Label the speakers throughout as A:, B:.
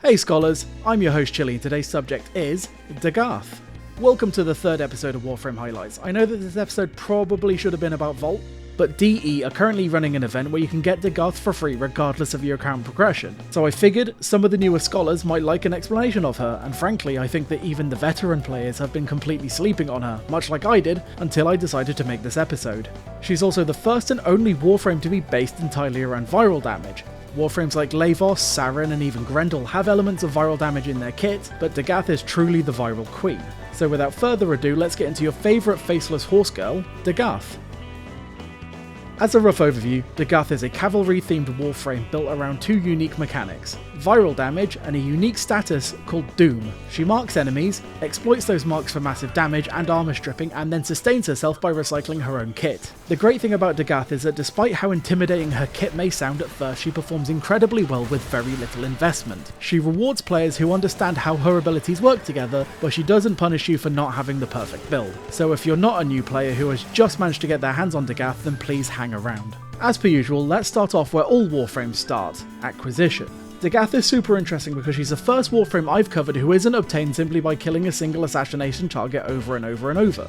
A: Hey scholars, I'm your host Chili and today's subject is Dagath. Welcome to the third episode of Warframe Highlights. I know that this episode probably should have been about Vault, but DE are currently running an event where you can get Dagath for free regardless of your account progression. So I figured some of the newer scholars might like an explanation of her, and frankly I think that even the veteran players have been completely sleeping on her, much like I did, until I decided to make this episode. She's also the first and only Warframe to be based entirely around viral damage. Warframes like Lavos, Saren and even Grendel have elements of viral damage in their kit, but Dagath is truly the viral queen. So without further ado, let's get into your favourite faceless horse girl, Dagath. As a rough overview, Dagath is a cavalry-themed warframe built around two unique mechanics: viral damage and a unique status called Doom. She marks enemies, exploits those marks for massive damage and armor stripping, and then sustains herself by recycling her own kit. The great thing about Dagath is that despite how intimidating her kit may sound at first, she performs incredibly well with very little investment. She rewards players who understand how her abilities work together, but she doesn't punish you for not having the perfect build. So if you're not a new player who has just managed to get their hands on Dagath, then please hang around. As per usual, let's start off where all warframes start: acquisition. Dagath is super interesting because she's the first warframe I've covered who isn't obtained simply by killing a single assassination target over and over and over.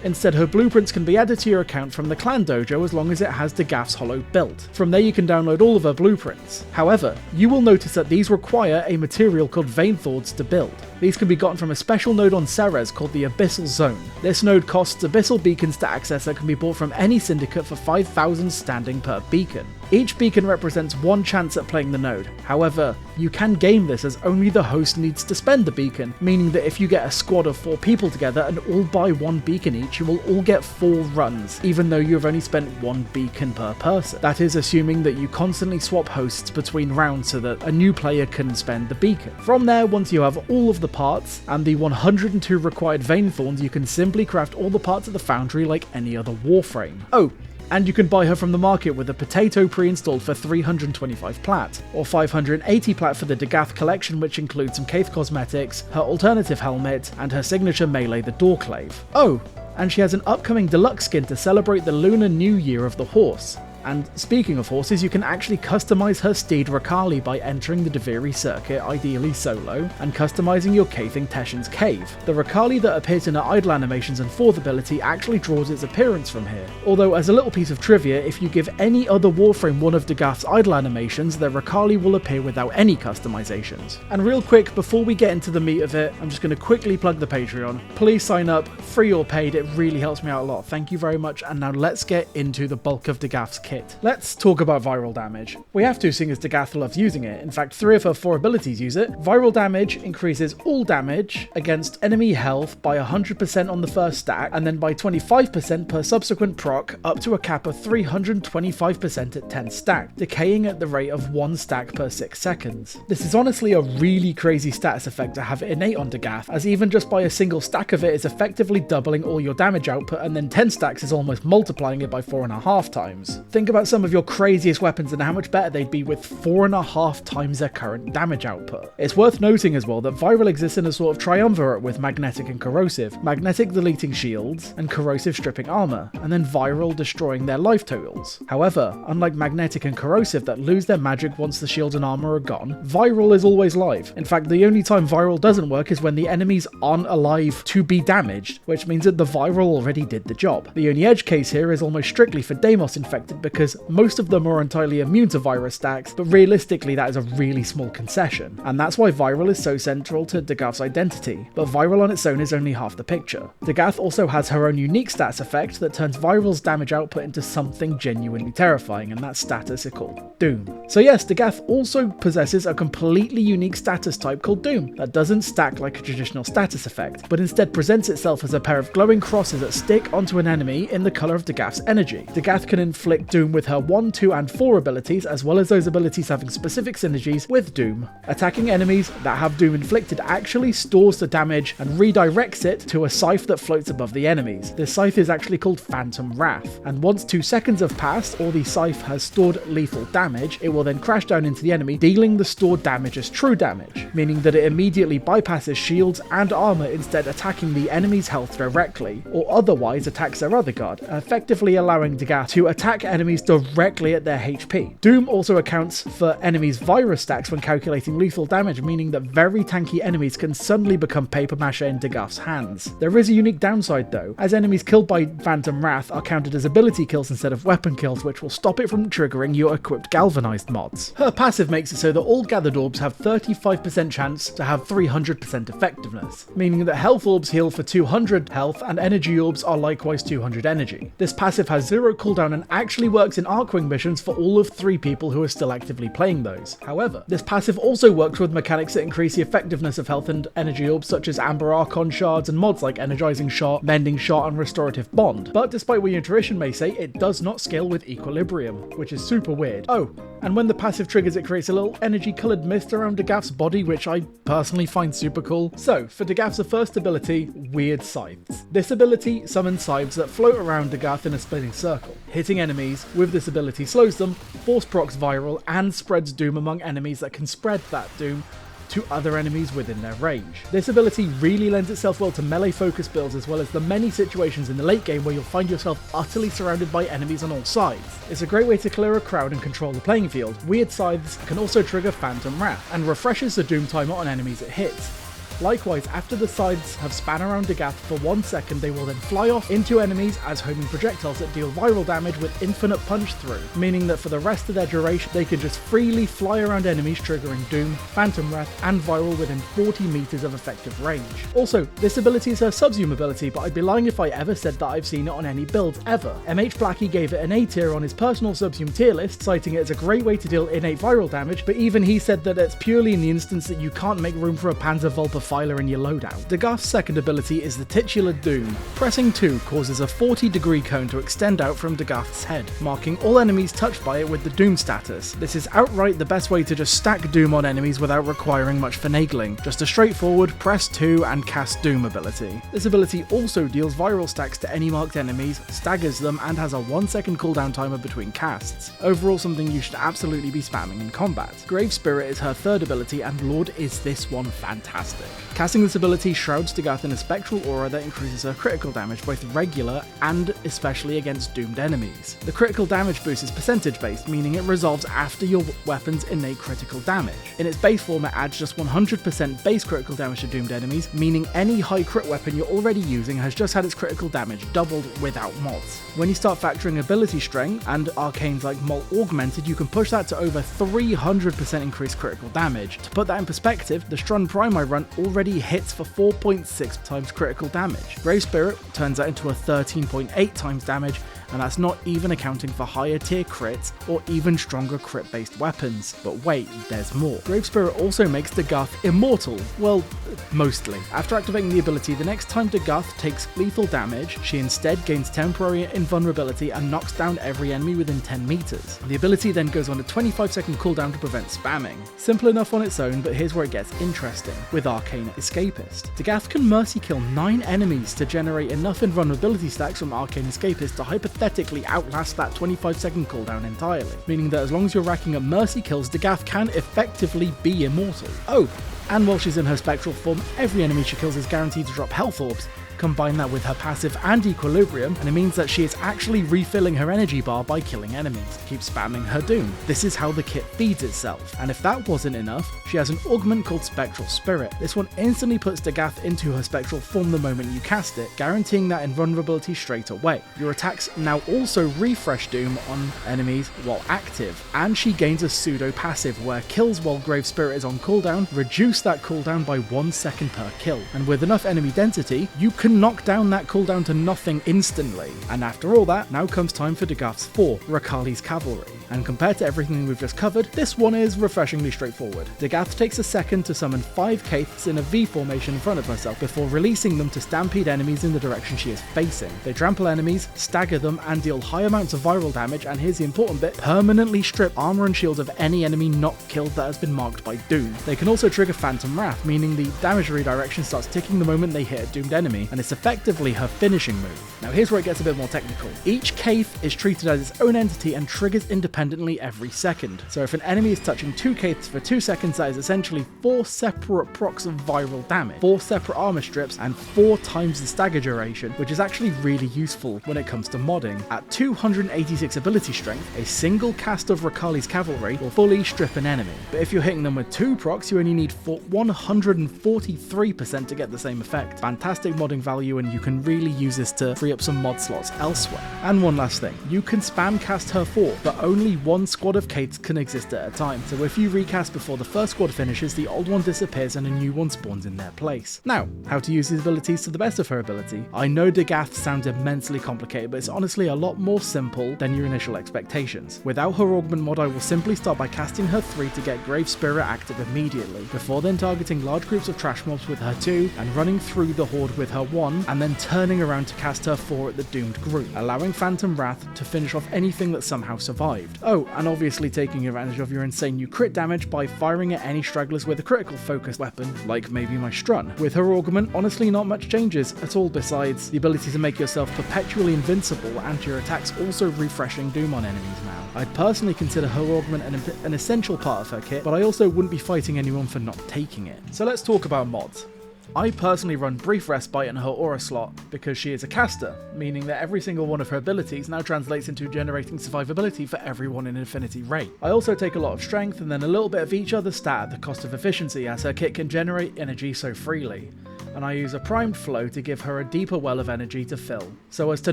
A: Instead, her blueprints can be added to your account from the clan dojo as long as it has Dagath's hollow built. From there you can download all of her blueprints. However, you will notice that these require a material called Vein Thorns to build. These can be gotten from a special node on Ceres called the Abyssal Zone. This node costs abyssal beacons to access that can be bought from any syndicate for 5,000 standing per beacon. Each beacon represents one chance at playing the node. However, you can game this as only the host needs to spend the beacon, meaning that if you get a squad of 4 people together and all buy 1 beacon each, you will all get 4 runs, even though you've only spent 1 beacon per person. That is assuming that you constantly swap hosts between rounds so that a new player can spend the beacon. From there, once you have all of the parts and the 102 required Vein Thorns, you can simply craft all the parts at the foundry like any other warframe. Oh, and you can buy her from the market with a potato pre-installed for 325 plat, or 580 plat for the Dagath collection, which includes some Caith cosmetics, her alternative helmet, and her signature melee, the Dorrclave. Oh, and she has an upcoming deluxe skin to celebrate the Lunar New Year of the horse. And speaking of horses, you can actually customize her steed Rkali by entering the Deviri circuit, ideally solo, and customizing your Caithing Teshin's cave. The Rkali that appears in her idle animations and 4th ability actually draws its appearance from here. Although, as a little piece of trivia, if you give any other warframe one of Dagath's idle animations, the Rkali will appear without any customizations. And real quick, before we get into the meat of it, I'm just going to quickly plug the Patreon. Please sign up, free or paid, it really helps me out a lot. Thank you very much, and now let's get into the bulk of Dagath's kit. Let's talk about viral damage. We have to, seeing as Dagath loves using it. In fact, 3 of her 4 abilities use it. Viral damage increases all damage against enemy health by 100% on the first stack, and then by 25% per subsequent proc, up to a cap of 325% at 10 stack, decaying at the rate of 1 stack per 6 seconds. This is honestly a really crazy status effect to have innate on Dagath, as even just by a single stack of it is effectively doubling all your damage output, and then 10 stacks is almost multiplying it by 4.5 times. Think about some of your craziest weapons and how much better they'd be with 4.5 times their current damage output. It's worth noting as well that viral exists in a sort of triumvirate with magnetic and corrosive, magnetic deleting shields and corrosive stripping armor, and then viral destroying their life totals. However, unlike magnetic and corrosive that lose their magic once the shields and armor are gone, viral is always live. In fact, the only time viral doesn't work is when the enemies aren't alive to be damaged, which means that the viral already did the job. The only edge case here is almost strictly for Deimos infected, because most of them are entirely immune to virus stacks, but realistically that is a really small concession, and that's why viral is so central to Dagath's identity. But viral on its own is only half the picture. Dagath also has her own unique stats effect that turns viral's damage output into something genuinely terrifying, and that status is called Doom. So yes, Dagath also possesses a completely unique status type called Doom that doesn't stack like a traditional status effect, but instead presents itself as a pair of glowing crosses that stick onto an enemy in the colour of Dagath's energy. Dagath can inflict Doom with her 1, 2 and 4 abilities, as well as those abilities having specific synergies with Doom. Attacking enemies that have Doom inflicted actually stores the damage and redirects it to a scythe that floats above the enemies. This scythe is actually called Phantom Wrath, and once 2 seconds have passed or the scythe has stored lethal damage, it will then crash down into the enemy, dealing the stored damage as true damage, meaning that it immediately bypasses shields and armor, instead attacking the enemy's health directly, or otherwise attacks their other guard, effectively allowing Dagath to attack enemies enemies directly at their HP. Doom also accounts for enemies' virus stacks when calculating lethal damage, meaning that very tanky enemies can suddenly become paper mache in Dagath's hands. There is a unique downside though, as enemies killed by Phantom Wrath are counted as ability kills instead of weapon kills, which will stop it from triggering your equipped galvanized mods. Her passive makes it so that all gathered orbs have 35% chance to have 300% effectiveness, meaning that health orbs heal for 200 health and energy orbs are likewise 200 energy. This passive has 0 cooldown and actually works in Archwing missions for all of 3 people who are still actively playing those. However, this passive also works with mechanics that increase the effectiveness of health and energy orbs such as Amber Archon shards and mods like Energizing Shot, Mending Shot and Restorative Bond. But despite what your intuition may say, it does not scale with Equilibrium, which is super weird. Oh, and when the passive triggers, it creates a little energy coloured mist around Dagath's body, which I personally find super cool. So, for Dagath's first ability, Wyrd Scythes. This ability summons scythes that float around Dagath in a splitting circle. Hitting enemies with this ability slows them, force procs viral, and spreads doom among enemies that can spread that doom to other enemies within their range. This ability really lends itself well to melee focus builds, as well as the many situations in the late game where you'll find yourself utterly surrounded by enemies on all sides. It's a great way to clear a crowd and control the playing field. Wyrd Scythes can also trigger Phantom Wrath and refreshes the doom timer on enemies it hits. Likewise, after the scythes have span around Dagath for 1 second, they will then fly off into enemies as homing projectiles that deal viral damage with infinite punch through, meaning that for the rest of their duration, they can just freely fly around enemies triggering Doom, Phantom Wrath, and Viral within 40 meters of effective range. Also, this ability is her Subsume ability, but I'd be lying if I ever said that I've seen it on any build ever. MH Blackie gave it an A tier on his personal Subsume tier list, citing it as a great way to deal innate viral damage, but even he said that it's purely in the instance that you can't make room for a Panzer Vulpa Filer in your loadout. Dagath's second ability is the Titular Doom. Pressing 2 causes a 40-degree cone to extend out from Dagath's head, marking all enemies touched by it with the Doom status. This is outright the best way to just stack Doom on enemies without requiring much finagling. Just a straightforward press 2 and cast Doom ability. This ability also deals viral stacks to any marked enemies, staggers them, and has a 1-second cooldown timer between casts. Overall, something you should absolutely be spamming in combat. Grave Spirit is her third ability, and Lord is this one fantastic. Casting this ability shrouds Dagath in a spectral aura that increases her critical damage both regular and especially against doomed enemies. The critical damage boost is percentage based, meaning it resolves after your weapon's innate critical damage. In its base form, it adds just 100% base critical damage to doomed enemies, meaning any high crit weapon you're already using has just had its critical damage doubled without mods. When you start factoring ability strength and arcanes like Molt Augmented, you can push that to over 300% increased critical damage. To put that in perspective, the Strun Prime I run already hits for 4.6 times critical damage. Grave Spirit turns that into a 13.8 times damage, and that's not even accounting for higher tier crits or even stronger crit based weapons. But wait, there's more. Grave Spirit also makes Dagath immortal. Well, mostly. After activating the ability, the next time Dagath takes lethal damage, she instead gains temporary invulnerability and knocks down every enemy within 10 meters. The ability then goes on a 25-second cooldown to prevent spamming. Simple enough on its own, but here's where it gets interesting, with Arcane Escapist. Dagath can mercy kill 9 enemies to generate enough invulnerability stacks from Arcane Escapist to hypothetically outlast that 25-second cooldown entirely, meaning that as long as you're racking up mercy kills, Dagath can effectively be immortal. Oh, and while she's in her spectral form, every enemy she kills is guaranteed to drop health orbs. Combine that with her passive and Equilibrium, and it means that she is actually refilling her energy bar by killing enemies to keep spamming her Doom. This is how the kit feeds itself, and if that wasn't enough, she has an augment called Spectral Spirit. This one instantly puts Dagath into her spectral form the moment you cast it, guaranteeing that invulnerability straight away. Your attacks now also refresh Doom on enemies while active, and she gains a pseudo passive where kills while Grave Spirit is on cooldown reduce that cooldown by 1 second per kill, and with enough enemy density, you can knock down that cooldown to nothing instantly. And after all that, now comes time for Dagath's 4, Rkali's Cavalry. And compared to everything we've just covered, this one is refreshingly straightforward. Dagath takes a second to summon 5 Caiths in a V formation in front of herself before releasing them to stampede enemies in the direction she is facing. They trample enemies, stagger them, and deal high amounts of viral damage, and here's the important bit, permanently strip armor and shields of any enemy not killed that has been marked by Doom. They can also trigger Phantom Wrath, meaning the damage redirection starts ticking the moment they hit a doomed enemy, and it's effectively her finishing move. Now here's where it gets a bit more technical. Each Caith is treated as its own entity and triggers independently independently every second. So if an enemy is touching 2 Scythes for 2 seconds, that is essentially 4 separate procs of viral damage, 4 separate armor strips, and 4 times the stagger duration, which is actually really useful when it comes to modding. At 286 ability strength, a single cast of Rkali's Cavalry will fully strip an enemy. But if you're hitting them with 2 procs, you only need 143% to get the same effect. Fantastic modding value, and you can really use this to free up some mod slots elsewhere. And one last thing, you can spam cast her 4, but only 1 squad of Scythes can exist at a time. So if you recast before the first squad finishes, the old one disappears and a new one spawns in their place. Now, how to use these abilities to the best of her ability? I know Dagath sounds immensely complicated, but it's honestly a lot more simple than your initial expectations. Without her augment mod, I will simply start by casting her 3 to get Grave Spirit active immediately, before then targeting large groups of trash mobs with her 2, and running through the horde with her 1, and then turning around to cast her 4 at the doomed group, allowing Phantom Wrath to finish off anything that somehow survived. Oh, and obviously taking advantage of your insane new crit damage by firing at any stragglers with a critical focus weapon, like maybe my Strun. With her augment, honestly not much changes at all besides the ability to make yourself perpetually invincible, and your attacks also refreshing doom on enemies now. I'd personally consider her augment an essential part of her kit, but I also wouldn't be fighting anyone for not taking it. So let's talk about mods. I personally run Brief Respite in her aura slot because she is a caster, meaning that every single one of her abilities now translates into generating survivability for everyone in Infinity Rate. I also take a lot of strength and then a little bit of each other stat at the cost of efficiency, as her kit can generate energy so freely. And I use a primed flow to give her a deeper well of energy to fill, so as to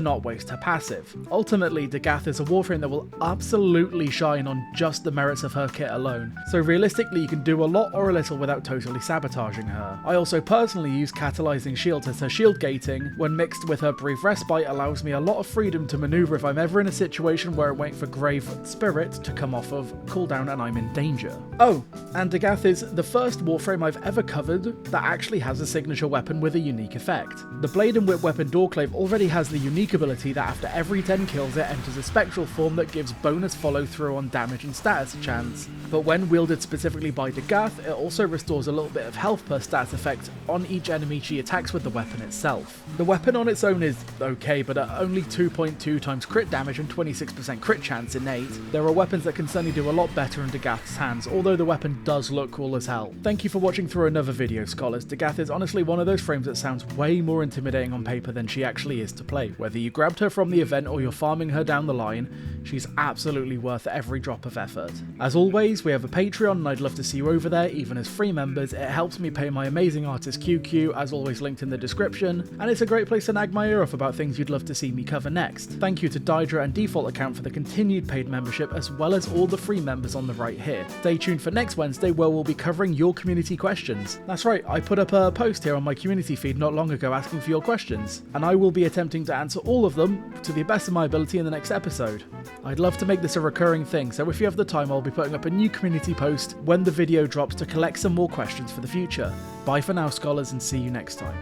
A: not waste her passive. Ultimately, Dagath is a Warframe that will absolutely shine on just the merits of her kit alone, so realistically you can do a lot or a little without totally sabotaging her. I also personally use Catalyzing Shields, as her shield gating, when mixed with her Brief Respite, allows me a lot of freedom to maneuver if I'm ever in a situation where I'm waiting for Grave Spirit to come off of cooldown and I'm in danger. Oh, and Dagath is the first Warframe I've ever covered that actually has a signature weapon with a unique effect. The Blade and Whip weapon Dorrclave already has the unique ability that after every 10 kills it enters a spectral form that gives bonus follow through on damage and status chance, but when wielded specifically by Dagath, it also restores a little bit of health per stats effect on each enemy she attacks with the weapon itself. The weapon on its own is okay, but at only 2.2 times crit damage and 26% crit chance innate, there are weapons that can certainly do a lot better in Dagath's hands, although the weapon does look cool as hell. Thank you for watching through another video, scholars. Dagath is honestly one of those frames that sounds way more intimidating on paper than she actually is to play. Whether you grabbed her from the event or you're farming her down the line, she's absolutely worth every drop of effort. As always, we have a Patreon and I'd love to see you over there, even as free members. It helps me pay my amazing artist QQ, as always linked in the description, and it's a great place to nag my ear off about things you'd love to see me cover next. Thank you to Dydra and Default Account for the continued paid membership, as well as all the free members on the right here. Stay tuned for next Wednesday, where we'll be covering your community questions. That's right, I put up a post here on my community feed not long ago asking for your questions, and I will be attempting to answer all of them to the best of my ability in the next episode. I'd love to make this a recurring thing, so if you have the time, I'll be putting up a new community post when the video drops to collect some more questions for the future. Bye for now, scholars, and see you next time.